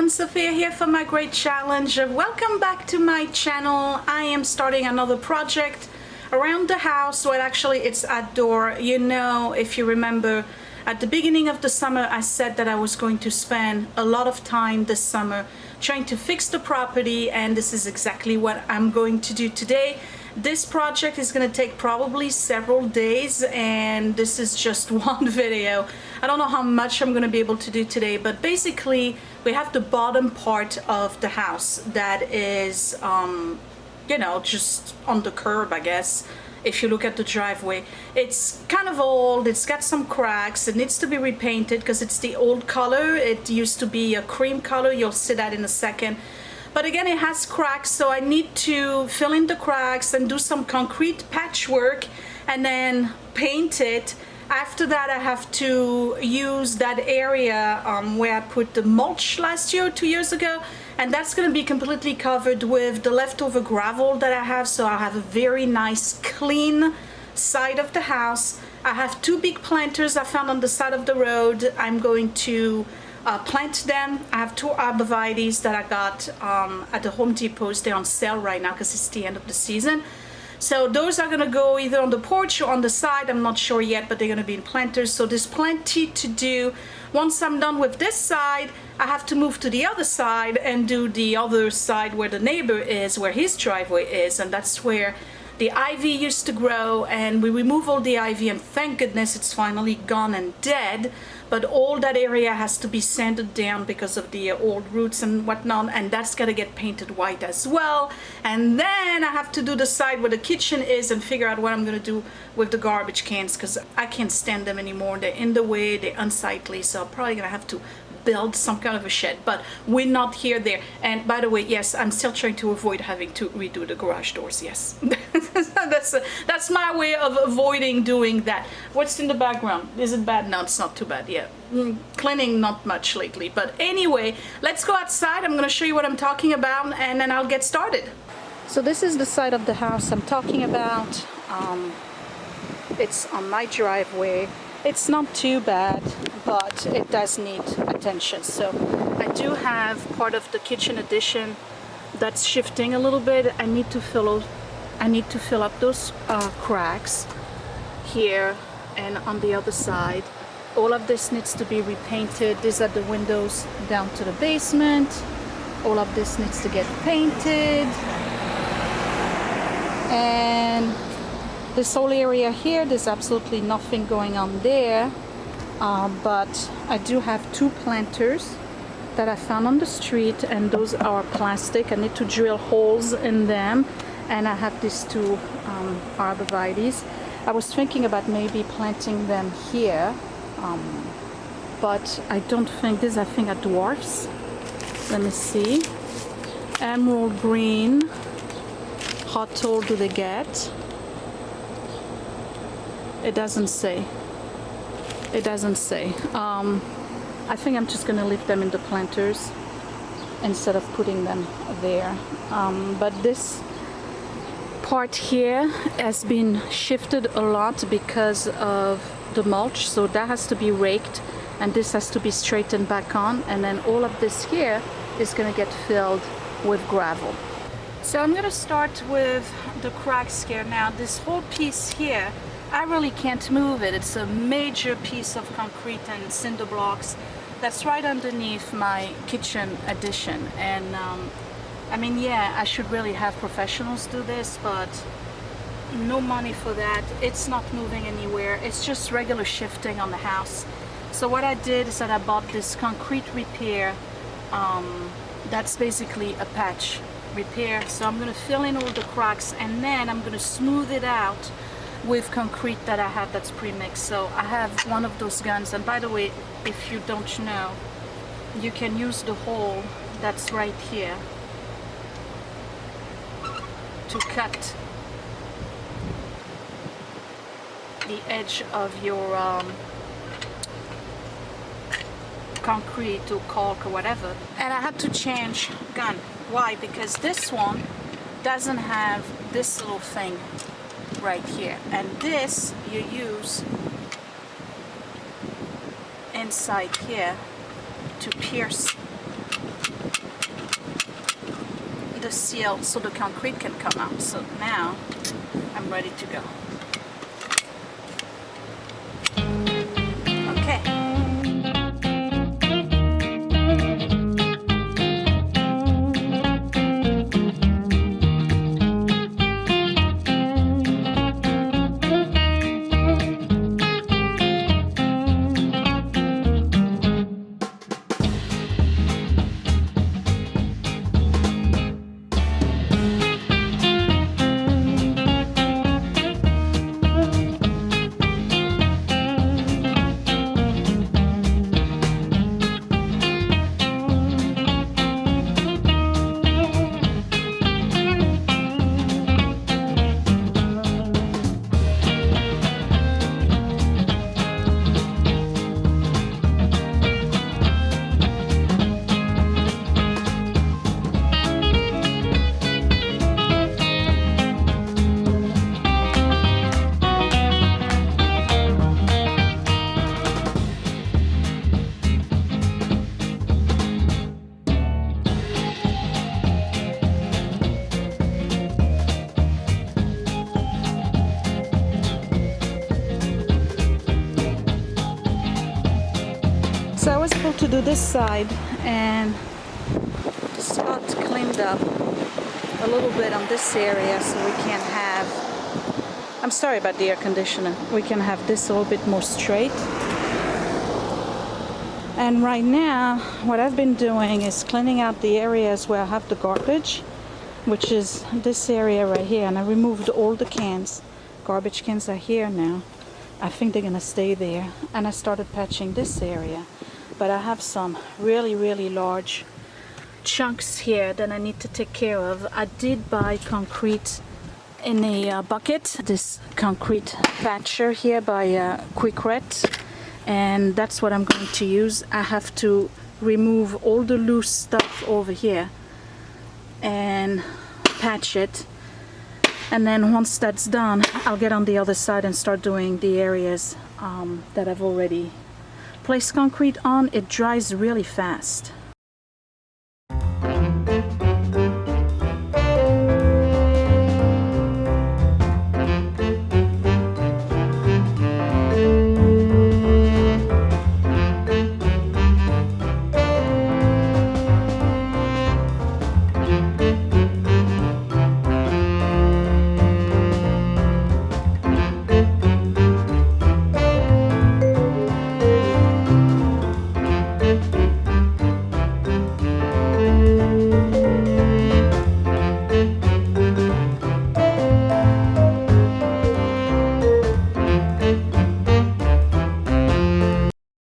everyone, Sophia here for my great challenge. Welcome back to my channel. I am starting another project around the house. Well, actually it's outdoor. You know, if you remember at the beginning of the summer I said that I was going to spend a lot of time this summer trying to fix the property, and this is exactly what I'm going to do today. This project is going to take probably several days, and this is just one video. I don't know how much I'm going to be able to do today, but basically we have the bottom part of the house that is you know, just on the curb, I guess. If you look at the driveway, it's kind of old, it's got some cracks, it needs to be repainted because it's the old color. It used to be a cream color, you'll see that in a second. But again, it has cracks, so I need to fill in the cracks and do some concrete patchwork and then paint it. After that, I have to use that area where I put the mulch last year, 2 years ago, and that's going to be completely covered with the leftover gravel that I have, so I have a very nice clean side of the house. I have two big planters I found on the side of the road. I'm going to plant them. I have two arborvitaes that I got at the Home Depot. They're on sale right now because it's the end of the season. So those are gonna go either on the porch or on the side. I'm not sure yet, but they're gonna be in planters. So there's plenty to do. Once I'm done with this side, I have to move to the other side and do the other side where the neighbor is, where his driveway is, and that's where the ivy used to grow, and we remove all the ivy, and thank goodness it's finally gone and dead. But all that area has to be sanded down because of the old roots and whatnot, and that's gotta get painted white as well. And then I have to do the side where the kitchen is and figure out what I'm gonna do with the garbage cans, because I can't stand them anymore. They're in the way, they're unsightly, so I'm probably gonna have to build some kind of a shed, but we're not here there. And by the way, yes, I'm still trying to avoid having to redo the garage doors. Yes. That's my way of avoiding doing that. What's in the background? Is it bad? No, it's not too bad. Yeah, cleaning not much lately, but anyway, let's go outside. I'm gonna show you what I'm talking about, and then I'll get started. So this is the side of the house I'm talking about. It's on my driveway. It's not too bad, but it does need attention. So I do have part of the kitchen addition that's shifting a little bit. I need to fill up those cracks here and on the other side. All of this needs to be repainted. These are the windows down to the basement. All of this needs to get painted. And this whole area here, there's absolutely nothing going on there, but I do have two planters that I found on the street, and those are plastic. I need to drill holes in them, and I have these two arborvitaes. I was thinking about maybe planting them here, but I don't think these, I think, are dwarfs. Let me see. Emerald green. How tall do they get? It doesn't say. It doesn't say. I think I'm just gonna leave them in the planters instead of putting them there. But this part here has been shifted a lot because of the mulch, so that has to be raked, and this has to be straightened back on, and then all of this here is gonna get filled with gravel. So I'm gonna start with the cracks here. Now this whole piece here, I really can't move it. It's a major piece of concrete and cinder blocks that's right underneath my kitchen addition. And I mean, yeah, I should really have professionals do this, but no money for that. It's not moving anywhere. It's just regular shifting on the house. So what I did is that I bought this concrete repair. That's basically a patch repair. So I'm gonna fill in all the cracks, and then I'm gonna smooth it out with concrete that I have that's pre-mixed. So I have one of those guns, and by the way, if you don't know, you can use the hole that's right here to cut the edge of your concrete or caulk or whatever. And I had to change gun. Why? Because this one doesn't have this little thing right here, and this you use inside here to pierce the seal so the concrete can come out. So now I'm ready to go. Okay. So I was able to do this side and just got cleaned up a little bit on this area so we can have, I'm sorry about the air conditioner, we can have this a little bit more straight. And right now what I've been doing is cleaning out the areas where I have the garbage, which is this area right here, and I removed all the cans. Garbage cans are here now. I think they're gonna stay there. And I started patching this area. But I have some really large chunks here that I need to take care of. I did buy concrete in a bucket, this concrete patcher here by Quick Ret, and that's what I'm going to use. I have to remove all the loose stuff over here and patch it, and then once that's done I'll get on the other side and start doing the areas that I've already place concrete on. It dries really fast.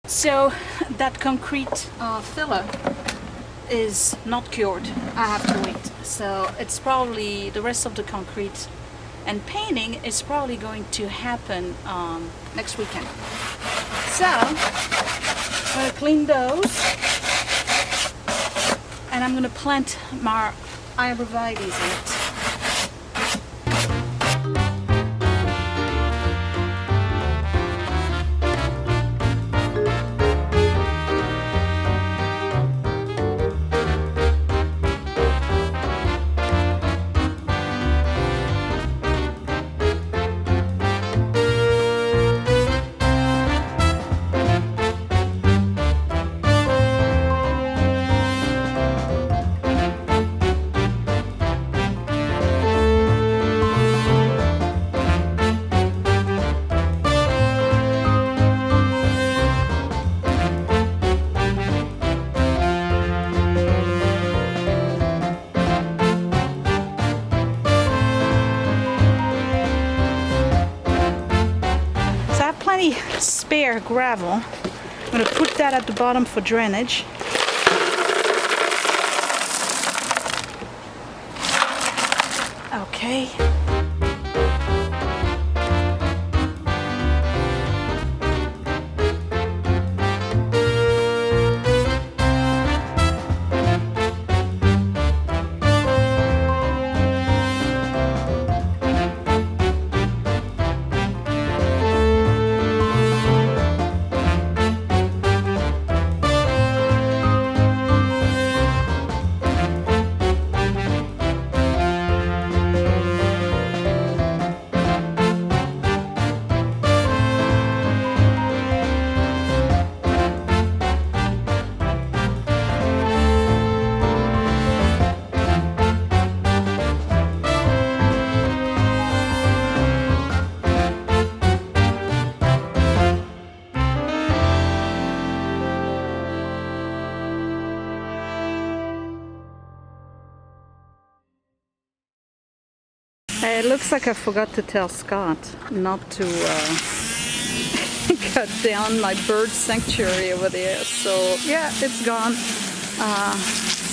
So that concrete filler is not cured. I have to wait. So it's probably the rest of the concrete and painting is probably going to happen next weekend. So I'm going to clean those and I'm going to plant my arborvitaes in it. Spare gravel. I'm going to put that at the bottom for drainage. Okay. It looks like I forgot to tell Scott not to cut down my bird sanctuary over there. So yeah, it's gone.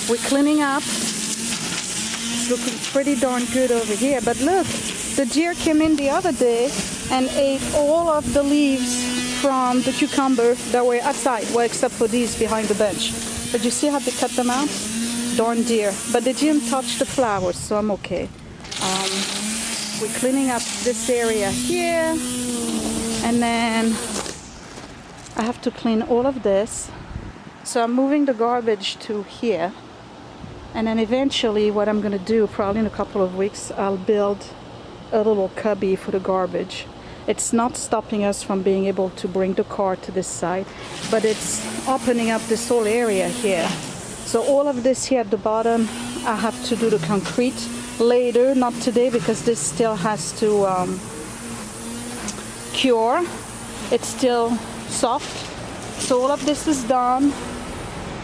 We're cleaning up. It's looking pretty darn good over here. But look, the deer came in the other day and ate all of the leaves from the cucumber that were outside, well, except for these behind the bench. But you see how they cut them out? Darn deer. But they didn't touch the flowers, so I'm okay. We're cleaning up this area here, and then I have to clean all of this. So I'm moving the garbage to here, and then eventually what I'm gonna do, probably in a couple of weeks, I'll build a little cubby for the garbage. It's not stopping us from being able to bring the car to this side, but it's opening up this whole area here. So all of this here at the bottom, I have to do the concrete later, not today, because this still has to cure. It's still soft. So all of this is done,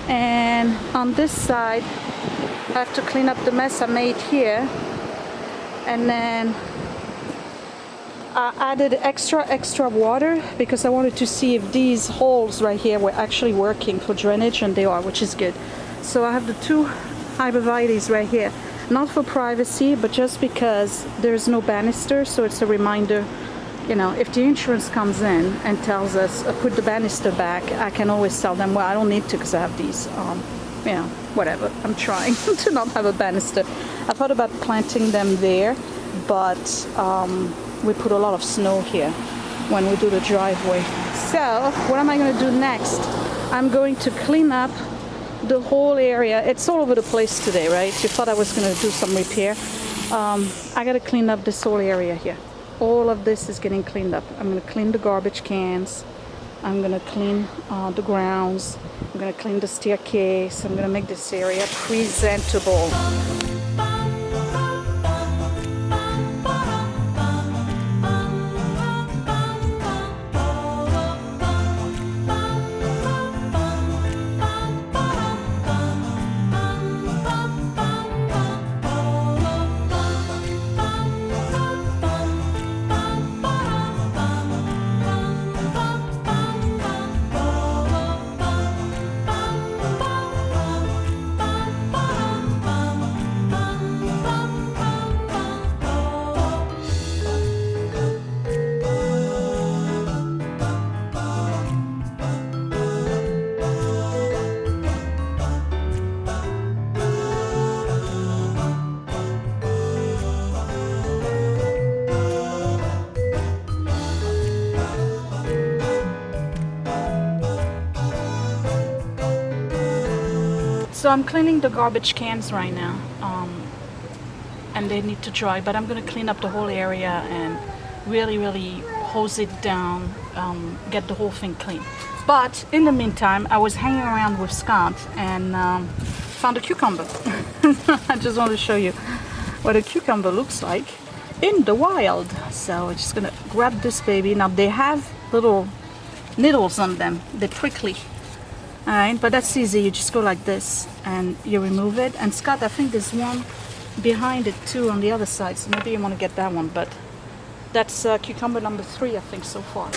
and on this side I have to clean up the mess I made here, and then I added extra water because I wanted to see if these holes right here were actually working for drainage, and they are, which is good. So I have the two arborvitaes right here, not for privacy, but just because there's no banister, so it's a reminder, you know, if the insurance comes in and tells us put the banister back, I can always tell them, well, I don't need to because I have these, you know, whatever. I'm trying to not have a banister. I thought about planting them there, but we put a lot of snow here when we do the driveway. So what am I going to do next? I'm going to clean up the whole area. It's all over the place today, right? You thought I was going to do some repair. I got to clean up this whole area here. All of this is getting cleaned up. I'm going to clean the garbage cans. I'm going to clean the grounds. I'm going to clean the staircase. I'm going to make this area presentable. So I'm cleaning the garbage cans right now, and they need to dry, but I'm going to clean up the whole area and really hose it down, get the whole thing clean. But in the meantime, I was hanging around with Scott and found a cucumber. I just want to show you what a cucumber looks like in the wild. So we're just going to grab this baby. Now they have little needles on them, they're prickly. Alright, but that's easy. You just go like this and you remove it. And Scott, I think there's one behind it too on the other side, so maybe you want to get that one. But that's cucumber number 3, I think, so far.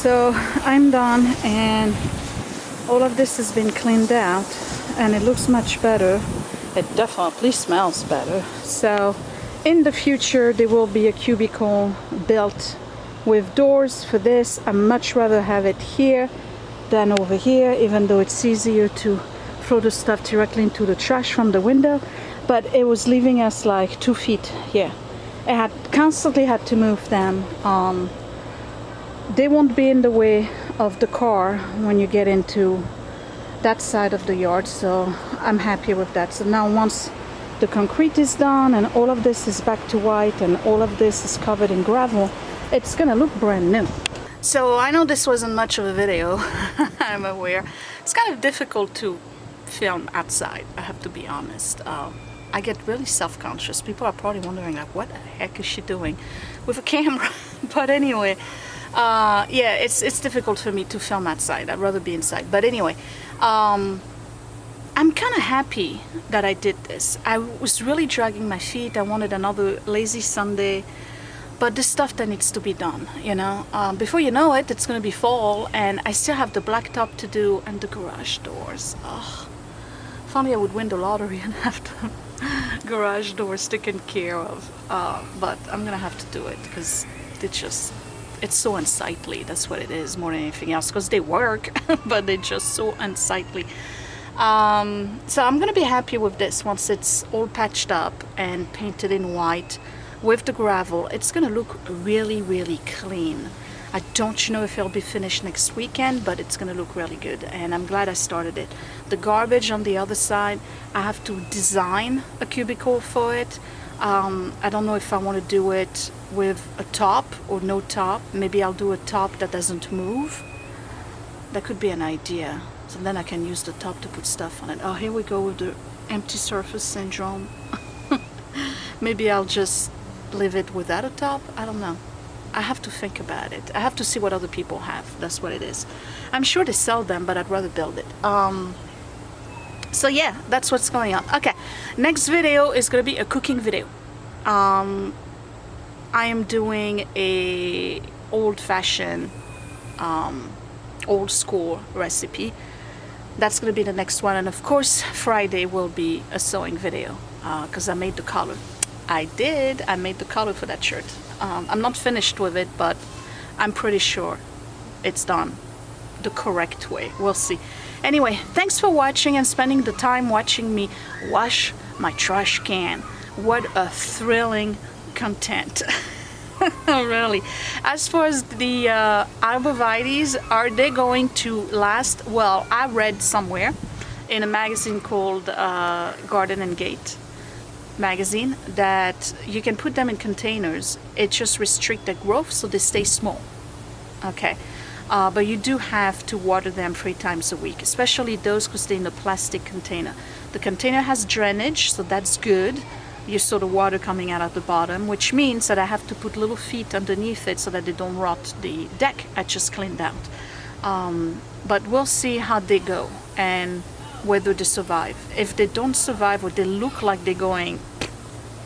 So I'm done, and all of this has been cleaned out, and it looks much better. It definitely smells better. So in the future there will be a cubicle built with doors for this. I'd much rather have it here than over here, even though it's easier to throw the stuff directly into the trash from the window. But it was leaving us like 2 feet here. I had constantly had to move them. They won't be in the way of the car when you get into that side of the yard, so I'm happy with that. So now once the concrete is done and all of this is back to white and all of this is covered in gravel, it's gonna look brand new. So I know this wasn't much of a video. I'm aware. It's kind of difficult to film outside, I have to be honest. I get really self-conscious. People are probably wondering like, what the heck is she doing with a camera? But anyway, yeah, it's difficult for me to film outside. I'd rather be inside. But anyway, I'm kind of happy that I did this. I was really dragging my feet. I wanted another lazy Sunday, but this stuff that needs to be done, you know. Before you know it, it's going to be fall, and I still have the blacktop to do and the garage doors. Oh, if only I would win the lottery and have the garage doors taken care of. But I'm going to have to do it because it's so unsightly. That's what it is more than anything else, because they work but they're just so unsightly. So I'm gonna be happy with this once it's all patched up and painted in white with the gravel. It's gonna look really, really clean. I don't know if it'll be finished next weekend, but it's gonna look really good, and I'm glad I started it. The garbage on the other side, I have to design a cubicle for it. I don't know if I want to do it with a top or no top. Maybe I'll do a top that doesn't move. That could be an idea. So then I can use the top to put stuff on it. Oh, here we go with the empty surface syndrome. Maybe I'll just leave it without a top. I don't know. I have to think about it. I have to see what other people have. That's what it is. I'm sure they sell them, but I'd rather build it. So yeah, that's what's going on. Okay, next video is gonna be a cooking video. I am doing a old-fashioned, old school recipe. That's gonna be the next one, and of course Friday will be a sewing video because I made the collar. I made the collar for that shirt. I'm not finished with it, but I'm pretty sure it's done the correct way. We'll see. Anyway, thanks for watching and spending the time watching me wash my trash can. What a thrilling content. Really. As far as the arborvitaes, are they going to last? Well, I read somewhere in a magazine called Garden and Gate magazine that you can put them in containers. It just restricts their growth so they stay small. Okay. But you do have to water them 3 times a week, especially those because they're in a plastic container. The container has drainage, so that's good. You saw the water coming out at the bottom, which means that I have to put little feet underneath it so that they don't rot the deck I just cleaned out. But we'll see how they go and whether they survive. If they don't survive or they look like they're going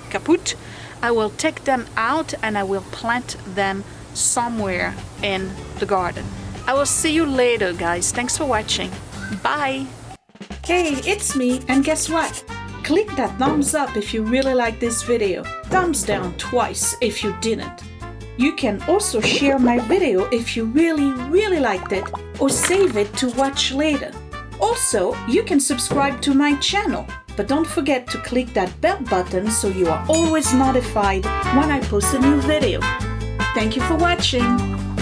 kaput, I will take them out and I will plant them somewhere in the garden. I will see you later, guys. Thanks for watching. Bye. Hey, it's me, and guess what? Click that thumbs up if you really like this video. Thumbs down twice if you didn't. You can also share my video if you really liked it, or save it to watch later. Also, you can subscribe to my channel, but don't forget to click that bell button so you are always notified when I post a new video. Thank you for watching.